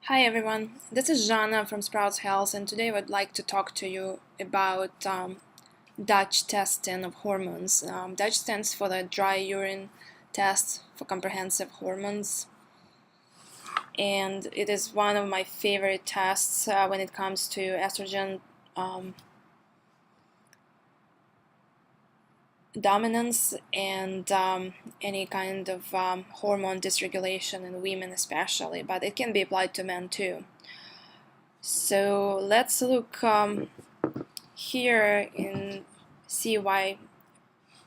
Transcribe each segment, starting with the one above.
Hi everyone, this is Jana from Sprouts Health, and today I would like to talk to you about Dutch testing of hormones. Dutch stands for the dry urine test for comprehensive hormones, and it is one of my favorite tests when it comes to estrogen dominance and any kind of hormone dysregulation in women especially, but it can be applied to men too. So let's look here and see why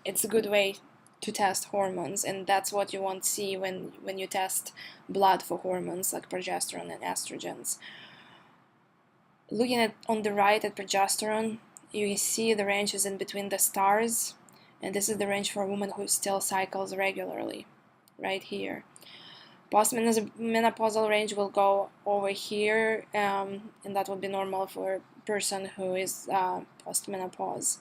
it's a good way to test hormones, and that's what you want to see when you test blood for hormones like progesterone and estrogens. Looking at on the right at progesterone, you see the range is in between the stars, and this is the range for a woman who still cycles regularly, right here. Postmenopausal range will go over here, and that would be normal for a person who is postmenopause.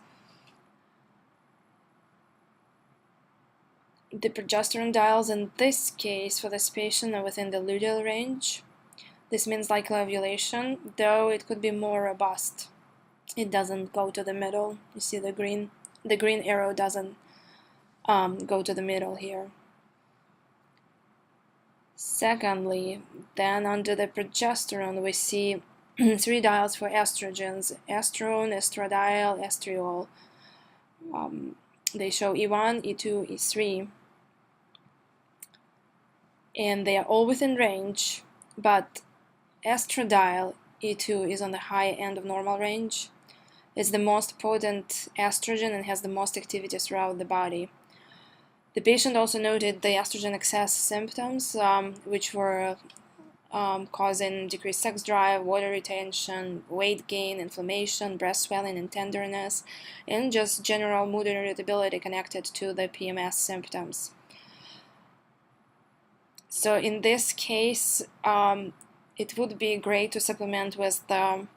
The progesterone dials in this case for this patient are within the luteal range. This means likely ovulation, though it could be more robust. It doesn't go to the middle. You see the green arrow doesn't go to the middle here. Secondly, then under the progesterone we see three dials for estrogens: estrone, estradiol, estriol. They show E1, E2, E3, and they are all within range, but estradiol E2 is on the high end of normal range. It's the most potent estrogen and has the most activity throughout the body. The patient also noted the estrogen excess symptoms, which were causing decreased sex drive, water retention, weight gain, inflammation, breast swelling and tenderness, and just general mood and irritability connected to the PMS symptoms. So in this case, it would be great to supplement with the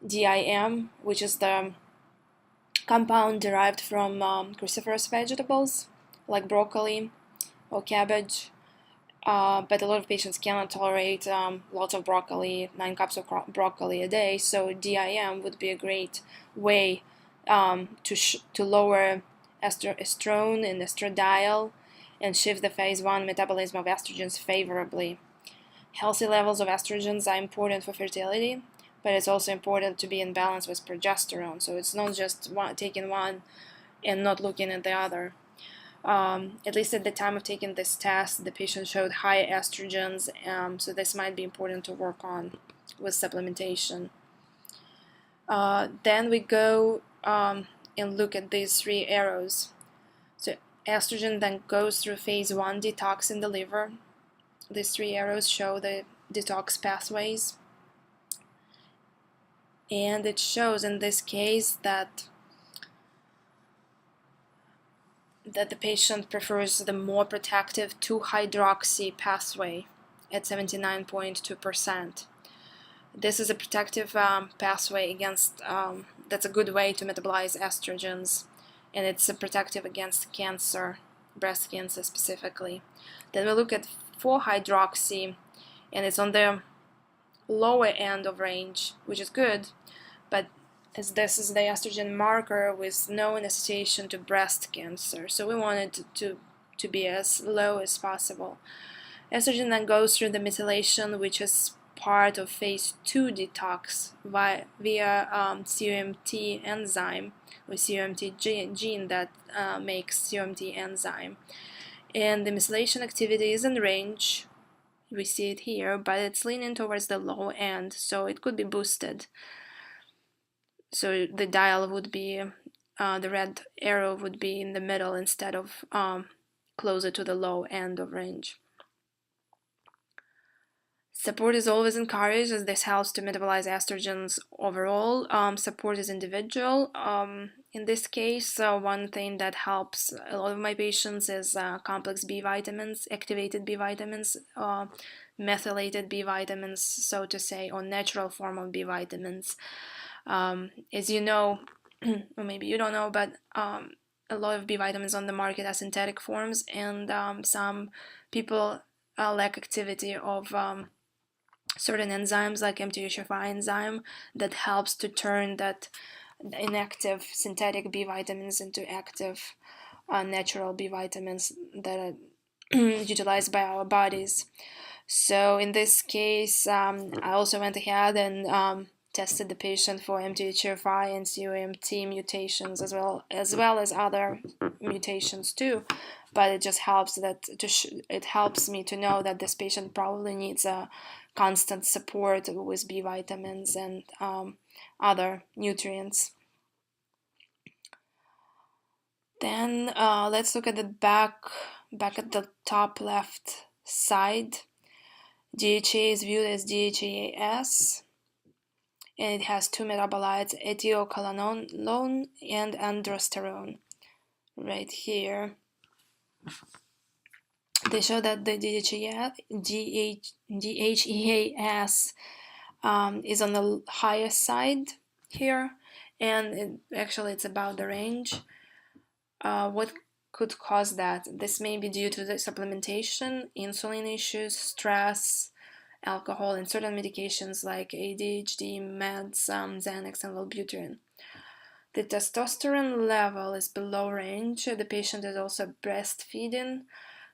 DIM, which is the compound derived from cruciferous vegetables like broccoli or cabbage, but a lot of patients cannot tolerate lots of broccoli, 9 cups of broccoli a day, so DIM would be a great way to lower estrone and estradiol and shift the phase 1 metabolism of estrogens favorably. Healthy levels of estrogens are important for fertility, but it's also important to be in balance with progesterone, so it's not just taking one and not looking at the other. At least at the time of taking this test, the patient showed high estrogens, so this might be important to work on with supplementation. Then we go and look at these three arrows. So estrogen then goes through phase 1 detox in the liver. These three arrows show the detox pathways. And it shows in this case that the patient prefers the more protective 2-hydroxy pathway at 79.2%. This is a protective pathway against, that's a good way to metabolize estrogens, and it's a protective against cancer, breast cancer specifically. Then we look at 4-hydroxy, and it's on the lower end of range, which is good, but as this is the estrogen marker with no association to breast cancer, so we want it to be as low as possible. Estrogen then goes through the methylation, which is part of phase 2 detox via COMT enzyme, or COMT gene that makes COMT enzyme. And the methylation activity is in range, we see it here, but it's leaning towards the low end, so it could be boosted. So the dial would be, the red arrow would be in the middle instead of closer to the low end of range. Support is always encouraged, as this helps to metabolize estrogens overall. Support is individual. In this case, one thing that helps a lot of my patients is complex B vitamins, activated B vitamins, methylated B vitamins, so to say, or natural form of B vitamins. As you know, or maybe you don't know, but a lot of B vitamins on the market are synthetic forms, and some people lack activity of certain enzymes like MTHFR enzyme that helps to turn that inactive synthetic B vitamins into active natural B vitamins that are utilized by our bodies. So in this case, I also went ahead and tested the patient for MTHFR and COMT mutations as well as other mutations too. But it just helps that it helps me to know that this patient probably needs a constant support with B vitamins and other nutrients. Then let's look at the back at the top left side. DHA is viewed as DHAS, and it has two metabolites, ethioquinone and androsterone. Right here, they show that the DHEAS is on the higher side here, and it's about the range. What could cause that? This may be due to the supplementation, insulin issues, stress, alcohol, and certain medications like ADHD meds, Xanax, and Wellbutrin. The testosterone level is below range. The patient is also breastfeeding,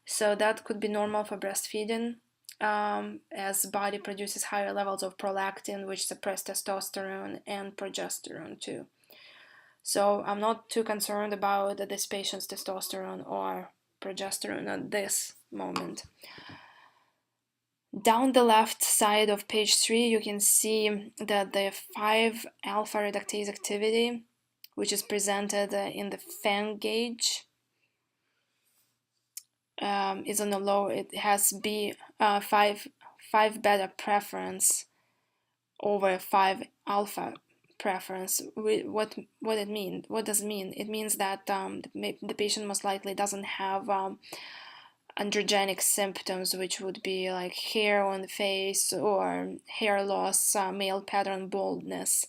so that could be normal for breastfeeding, as body produces higher levels of prolactin, which suppress testosterone and progesterone too. So I'm not too concerned about this patient's testosterone or progesterone at this moment. Down the left side of page 3, you can see that the 5-alpha reductase activity, which is presented in the FANG gauge, is on the low. It has 5 beta preference over 5-alpha preference. What it mean? What does it mean? It means that the patient most likely doesn't have androgenic symptoms, which would be like hair on the face or hair loss, male pattern baldness.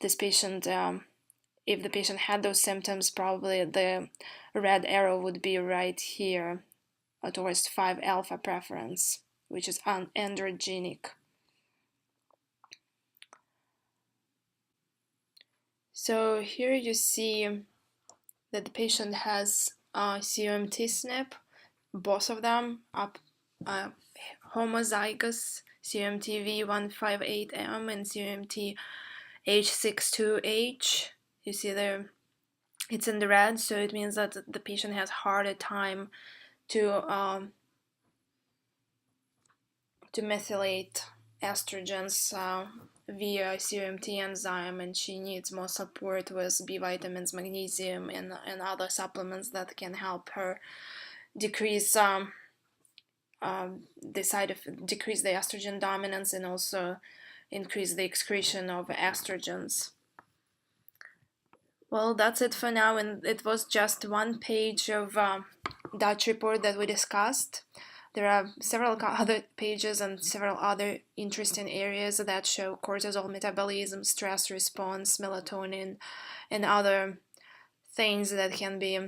This patient, if the patient had those symptoms, probably the red arrow would be right here towards 5-alpha preference, which is androgenic. So here you see that the patient has COMT SNP, both of them up homozygous COMT V158M and COMT H62H. You see there, it's in the red, so it means that the patient has harder time to methylate estrogens via COMT enzyme, and she needs more support with B vitamins, magnesium, and other supplements that can help her decrease decrease the estrogen dominance and also increase the excretion of estrogens. Well, that's it for now, and it was just one page of Dutch report that we discussed. There are several other pages and several other interesting areas that show cortisol metabolism, stress response, melatonin, and other things that can be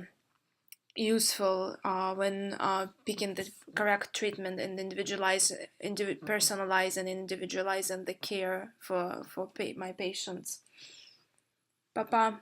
useful when picking the correct treatment and personalize and individualizing the care for my patients. Papa.